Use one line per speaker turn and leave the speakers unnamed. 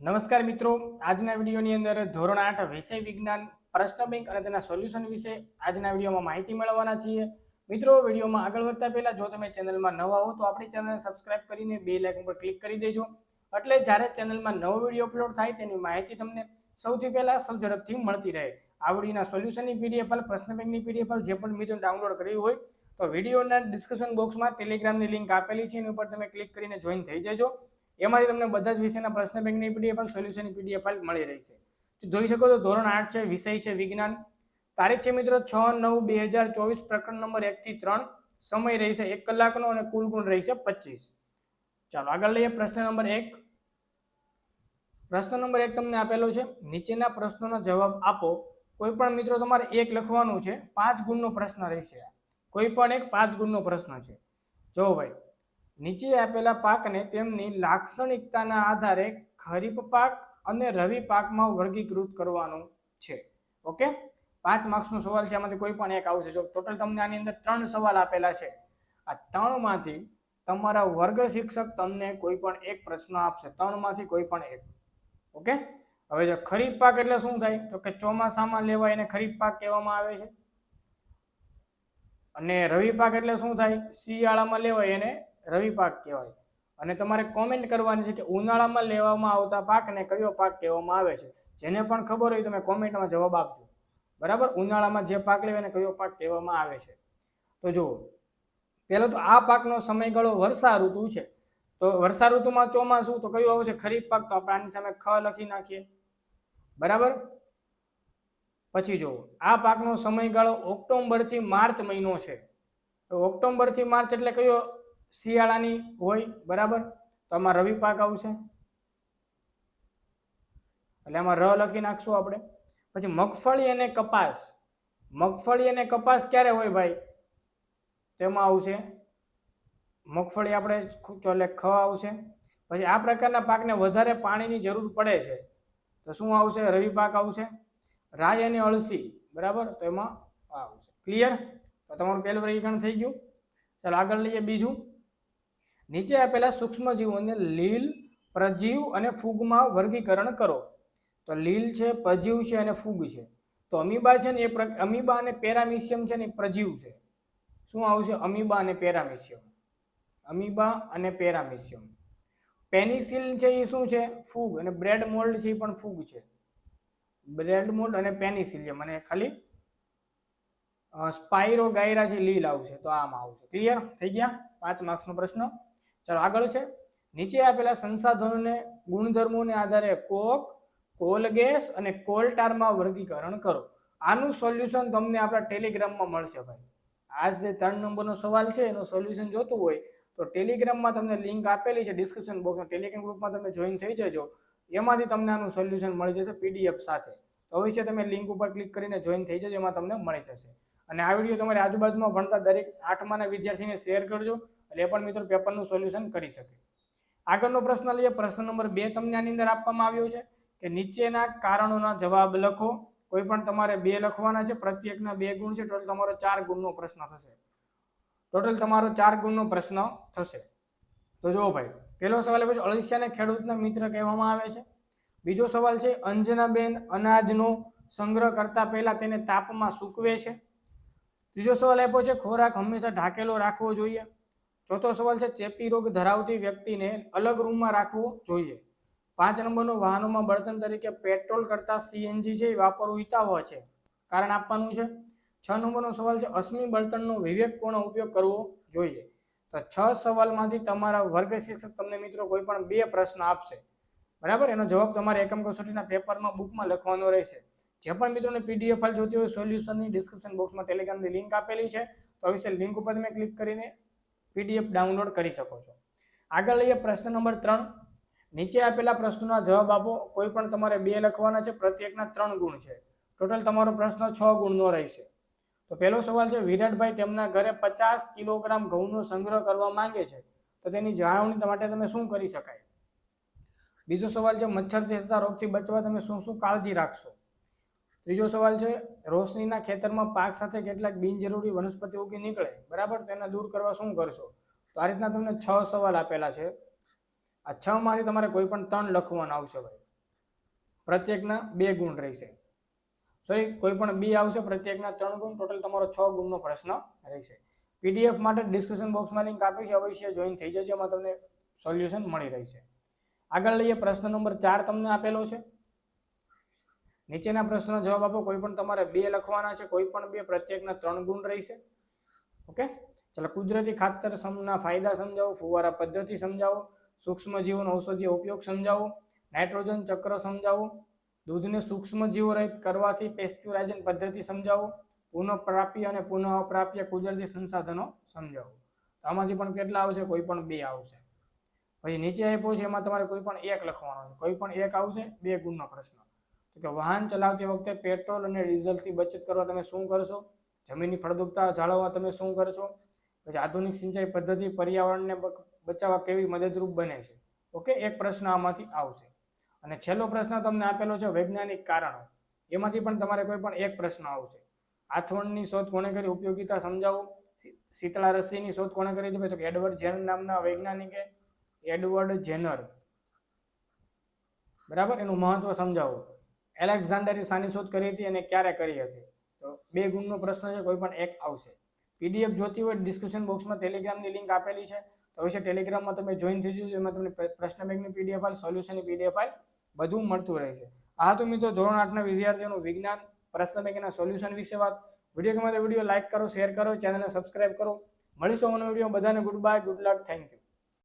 નમસ્કાર મિત્રો, આજના વિડીયોની અંદર ધોરણ 8 વિષય વિજ્ઞાન પ્રશ્ન બેંક અને તેના સોલ્યુશન વિશે આજના વિડીયોમાં માહિતી મેળવવાના છીએ. મિત્રો, વિડીયોમાં આગળ વધતા પહેલા જો તમે ચેનલમાં નવા હો તો આપણી ચેનલને સબસ્ક્રાઇબ કરીને બેલ આઇકન પર ક્લિક કરી દેજો, એટલે જ્યારે ચેનલમાં નવો વિડીયો અપલોડ થાય તેની માહિતી તમને સૌથી પહેલા ઝડપથી મળતી રહે. આ વિડીયોના સોલ્યુશનની પીડીએફ ફાઇલ, પ્રશ્ન બેંકની પીડીએફ ફાઇલ જે પણ મિત્રો ડાઉનલોડ કરવી હોય તો વિડીયોના ડિસ્ક્રિપ્શન બોક્સમાં ટેલિગ્રામની લિંક આપેલી છે, એની ઉપર તમે ક્લિક કરીને જોઈન થઈ જજો. એમાંથી તમને બધા જ વિષયના પ્રશ્ન બેંકની પીડીએફ ફાઇલ, સોલ્યુશનની પીડીએફ ફાઇલ મળી રહી છે. તો જોઈ શકો તો ધોરણ 8 છે, વિષય છે વિજ્ઞાન. તારીખ છે મિત્રો 6/9/2024, પ્રકરણ નંબર 1 થી 3. સમય રહેશે 1 કલાકનો અને કુલ ગુણ રહેશે 25. ચાલો આગળ લઈએ. પ્રશ્ન નંબર 1. પ્રશ્ન નંબર 1 તમને આપેલો છે, નીચેના પ્રશ્નોનો જવાબ આપો. કોઈ પણ મિત્રો તમારે 1 લખવાનું છે. 5 ગુણનો પ્રશ્ન રહેશે. કોઈ પણ એક 5 ગુણનો પ્રશ્ન છે. જો ભાઈ, નીચે આપેલા પાકને તેમની લાક્ષણિકતાના આધારે ખરીફ પાક અને રવિ પાકમાં વર્ગીકૃત કરવાનું છે. ઓકે, 5 માર્ક્સનો સવાલ છે, આમાંથી કોઈ પણ એક આવશે. જો ટોટલ તમને આની અંદર 3 સવાલ આપેલા છે. આ 3 માંથી તમારા વર્ગ શિક્ષક તમને કોઈ પણ એક પ્રશ્ન આપશે. 3 માંથી કોઈ પણ એક. ઓકે, હવે જો ખરીફ પાક એટલે શું થાય તો કે ચોમાસામાં લેવાય એને ખરીફ પાક કહેવામાં આવે છે. અને રવિ પાક એટલે શું થાય, શિયાળામાં લેવાય એને રવિ પાક કહેવાય. અને તમારે કોમેન્ટ કરવાની છે કે ઉનાળામાં લેવામાં આવતા પાકને કયો પાક કહેવામાં આવે છે. જેને પણ ખબર હોય તમે કોમેન્ટમાં જવાબ આપજો. બરાબર, ઉનાળામાં જે પાક લેવાય એને કયો પાક કહેવામાં આવે છે. તો જુઓ, પહેલો તો આ પાકનો સમયગાળો વર્ષા ઋતુ છે. તો વર્ષા ઋતુમાં ચોમાસું તો કયું આવશે, ખરીફ પાક. તો આપણે આની સામે ખ લખી નાખીએ. બરાબર. પછી જુઓ, આ પાકનો સમયગાળો ઓક્ટોબર થી માર્ચ મહિનો છે. તો ઓક્ટોબર થી માર્ચ એટલે કયો, શિયાળાની હોય. બરાબર, તો આમાં રવિ પાક આવશે, એટલે આમાં ર લખી નાખશું આપણે. પછી મગફળી અને કપાસ. મગફળી અને કપાસ ક્યારે હોય ભાઈ, તેમાં આવશે મગફળી, આપણે એટલે ખ આવશે. પછી આ પ્રકારના પાકને વધારે પાણીની જરૂર પડે છે તો શું આવશે, રવિ પાક આવશે. રાઈ અને અળસી. બરાબર, તો એમાં આવશે. ક્લિયર? તો તમારું પહેલું વર્ગીકરણ થઈ ગયું. ચાલો આગળ લઈએ બીજું. નીચે આપેલા સૂક્ષ્મજીવોને લીલ, પ્રજીવ અને ફૂગમાં વર્ગીકરણ કરો. તો લીલ છે, પ્રજીવ છે અને ફૂગ છે. તો અમીબા છે ને એ અમીબા અને પેરામિશિયમ છે ને એ પ્રજીવ છે. શું આવશે, અમીબા અને પેરામિશિયમ. અમીબા અને પેરામિશિયમ. પેનિસિલિન છે એ શું છે, ફૂગ. અને બ્રેડ મોલ્ડ છે એ પણ ફૂગ છે. બ્રેડ મોલ્ડ અને પેનિસિલિયમ. અને ખાલી સ્પાઇરોગાયરા છે, લીલ આવશે. તો આમાં આવશે. ક્લિયર થઈ ગયા? 5 માર્ક્સનો પ્રશ્ન. ચાલો આગળ છે, નીચે આપેલા સંસાધનોને ગુણધર્મોને આધારે કોક, કોલ ગેસ અને કોલટારમાં વર્ગીકરણ કરો. આનું સોલ્યુશન તમને આપણા ટેલિગ્રામમાં મળશે ભાઈ. આજ જે 3 નંબરનો સવાલ છે એનું સોલ્યુશન જોતું હોય તો ટેલિગ્રામમાં તમને લિંક આપેલી છે ડિસ્ક્રિપ્શન બોક્સમાં. ટેલિગ્રામ ગ્રુપમાં તમે જોઈન થઈ જજો, એમાંથી તમને આનું સોલ્યુશન મળી જશે પીડીએફ સાથે. તો અવશ્ય તમે લિંક ઉપર ક્લિક કરીને જોઈન થઈ જજો, એમાં તમને મળી જશે. અને આ વિડીયો તમારી આજુબાજુમાં ભણતા દરેક 8માના વિદ્યાર્થીને શેર કરજો, એટલે એ પણ મિત્રો પેપરનું સોલ્યુશન કરી શકે. આગળનો પ્રશ્ન લઈએ. પ્રશ્ન નંબર 2 તમને આની અંદર આપવામાં આવ્યો છે કે નીચેના કારણોના જવાબ લખો. કોઈ પણ તમારે 2 લખવાના છે, પ્રત્યેકના 2 ગુણ છે. ટોટલ તમારો 4 ગુણનો પ્રશ્ન થશે. ટોટલ તમારો 4 ગુણનો પ્રશ્ન થશે. તો જુઓ ભાઈ, પહેલો સવાલ છે, અળસિયાને ખેડૂતના મિત્ર કહેવામાં આવે છે. બીજો સવાલ છે, અંજનાબેન અનાજનો સંગ્રહ કરતા પહેલા તેને તાપમાં સૂકવે છે. ત્રીજો સવાલ આપ્યો છે, ખોરાક હંમેશા ઢાંકેલો રાખવો જોઈએ. ચોથો સવાલ છે, ચેપી રોગ ધરાવતી વ્યક્તિને અલગ રૂમમાં રાખવો જોઈએ. 5 નંબરનો, વાહનોમાં બળતણ તરીકે પેટ્રોલ કરતા સીએનજી છે એ વાપરવું હિતાવહ છે. કારણ આપવાનું છે. 6 નંબરનો સવાલ છે, અશ્મિ બળતણનો વિવેકપૂર્ણ ઉપયોગ કરવો જોઈએ. તો 6 સવાલમાંથી તમારા વર્ગ શિક્ષક તમને મિત્રો કોઈ પણ 2 પ્રશ્ન આપશે. બરાબર, એનો જવાબ તમારે એકમ કસોટીના પેપરમાં બુકમાં લખવાનો રહેશે. જે પણ મિત્રોને પીડીએફ ફાઇલ જોતી હોય સોલ્યુશનની ડિસ્ક્રિપ્શન બોક્સમાં ટેલિગ્રામની લિંક આપેલી છે, તો અવશ્ય લિંક ઉપર તમે ક્લિક કરીને પીડીએફ ડાઉનલોડ કરી શકો છો. આગળ લઈએ પ્રશ્ન નંબર 3. નીચે આપેલા પ્રશ્નોના જવાબ આપો. કોઈ પણ તમારે 2 લખવાના છે, પ્રત્યેકના 3 ગુણ છે. ટોટલ તમારો પ્રશ્ન 6 ગુણનો રહેશે. તો પહેલો સવાલ છે, વિરાટભાઈ તેમના ઘરે 50 કિલોગ્રામ ઘઉંનો સંગ્રહ કરવા માંગે છે, તો તેની જાળવણી માટે તમે શું કરી શકાય. બીજો સવાલ છે, મચ્છરથી થતા રોગથી બચવા તમે શું શું કાળજી રાખશો. ત્રીજો સવાલ છે, રોશનીના ખેતરમાં પાક સાથે કેટલાક બિનજરૂરી વનસ્પતિ ઉગી નીકળે. બરાબર, તેને દૂર કરવા શું કરશો. તો આ રીતના તમને 6 સવાલ આપેલા છે. આ 6 માંથી તમારે કોઈ પણ 3 લખવાના આવશે ભાઈ. પ્રત્યેકના 2 ગુણ રહેશે. સોરી, કોઈ પણ બી આવશે, પ્રત્યેકના 3 ગુણ, ટોટલ તમારો 6 ગુણનો પ્રશ્ન રહેશે. પીડીએફ માટે ડિસ્ક્રિપ્શન બોક્સમાં લિંક આપી છે, અવશ્ય જોઈન થઈ જજો, એમાં તમને સોલ્યુશન મળી રહેશે. આગળ લઈએ પ્રશ્ન નંબર 4 તમને આપેલો છે. નીચેના પ્રશ્નનો જવાબ આપો. કોઈ પણ તમારે 2 લખવાના છે, કોઈ પણ 2, પ્રત્યેકના 3 ગુણ રહેશે. ઓકે, ચલો કુદરતી ખાતર ના ફાયદા સમજાવો, ફુવારા પદ્ધતિ સમજાવો, સૂક્ષ્મ જીવોનો ઔષધીય ઉપયોગ સમજાવો, નાઇટ્રોજન ચક્ર સમજાવો, દૂધને સૂક્ષ્મ જીવો રહિત કરવાથી પેસ્ચ્યુરાઇઝેશન પદ્ધતિ સમજાવો, પુનઃપ્રાપ્ય અને પુનઃપ્રાપ્ય કુદરતી સંસાધનો સમજાવો. આમાંથી પણ કેટલા આવશે? કોઈ પણ 2 આવશે. પછી નીચે આપ્યું છે એમાં તમારે કોઈ પણ 1 લખવાનો છે, કોઈ પણ 1 આવશે. 2 ગુણનો પ્રશ્ન. તો કે વાહન ચલાવતી વખતે પેટ્રોલ અને ડીઝલથી બચત કરવા તમે શું કરશો? જમીનની ફળદ્રુપતા જાળવવા તમે શું કરશો? પછી આધુનિક સિંચાઈ પદ્ધતિ પર્યાવરણને બચાવવા કેવી મદદરૂપ બને છે? ઓકે, 1 પ્રશ્ન આમાંથી આવશે. અને છેલ્લો પ્રશ્ન તમને આપેલો છે વૈજ્ઞાનિક કારણો. એમાંથી પણ તમારે કોઈ પણ 1 પ્રશ્ન આવશે. આથવણની શોધ કોણે કરી? ઉપયોગિતા સમજાવો. શીતળા રસીની શોધ કોણે કરી હતી? તો કે એડવર્ડ જેનર નામના વૈજ્ઞાનિકે. એડવર્ડ જેનર, બરાબર, એનું મહત્વ સમજાવો. એલેક્ઝાન્ડરે શાની શોધ કરી હતી અને ક્યારે કરી હતી? તો 2 ગુણનો પ્રશ્ન છે, કોઈ પણ 1 આવશે. પીડીએફ જોતી હોય ડિસ્ક્રિપ્શન બોક્સમાં ટેલિગ્રામની લિંક આપેલી છે, તો અવશ્ય ટેલિગ્રામમાં તમે જોઈન થઈ જજો. એમાં તમને પ્રશ્ન બેંકની પીડીએફ ફાઇલ, સોલ્યુશનની પીડીએફ ફાઇલ બધું મળતું રહેશે. આ તો મિત્રો ધોરણ 8ના વિદ્યાર્થીઓનું વિજ્ઞાન પ્રશ્ન બેંકના સોલ્યુશન વિશે વાત. વિડીયો ગમે તો વિડીયો લાઈક કરો, શેર કરો, ચેનલને સબસ્ક્રાઇબ કરો. મળીશું નવો વિડીયો. બધાને good bye, good luck, thank you.